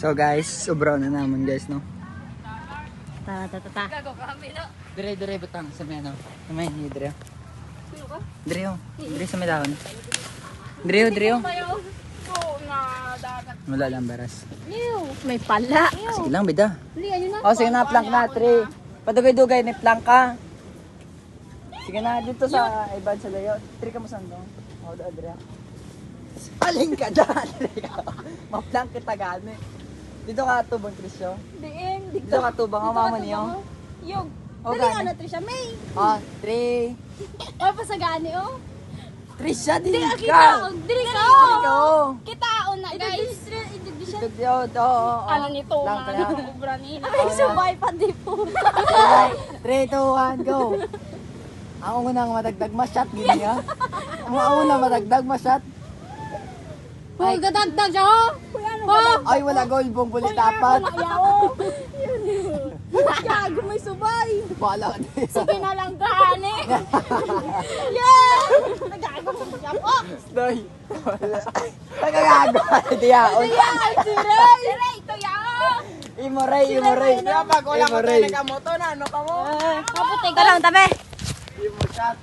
So guys, sobraw na naman guys, no? Ta. Dire butang sa may ano. Sa may dire. Dire sa may dahon. Dire. Wala lang baras. May pala. Sige lang, bida. Oh, sige na, plank na, 3. Padugay-dugay ni plank ka. Sige na, dito sa iban sa layo. 3 ka mo sandong. Oh, dire. Paling ka dyan. Ma-plank kita gani. Dito ka tubang, Trisyo. Dito ka tubang, ang mama niyo. Yung. Oh, Dali gani. ano, Trisha May. Oh, 3. Oy, pasagani, oh. Trisha, di Dili ka. ka. Dili ka. oh. Kitaon na, guys. Ano nito, mga ubra nila. Ay, subay pa di po. 3, 2, 1, go. Ang unang madagdag ma-shot, gini ha. Ang unang madagdag ma-shot. Hoy, gadagdag siya, oh. Oh. Ay, wala goal, bong bulit tapat. Gago, may subay. Bala ka Sige na lang, gani. Yeah! Nagago mo siya po. Doy. Nagagago. Diyaon. Si Ray, ito yan. Imo Ray. Pag wala ko tayo nagamoto na, ano ka mo? Kaputi ka lang, tabi. Imo shot.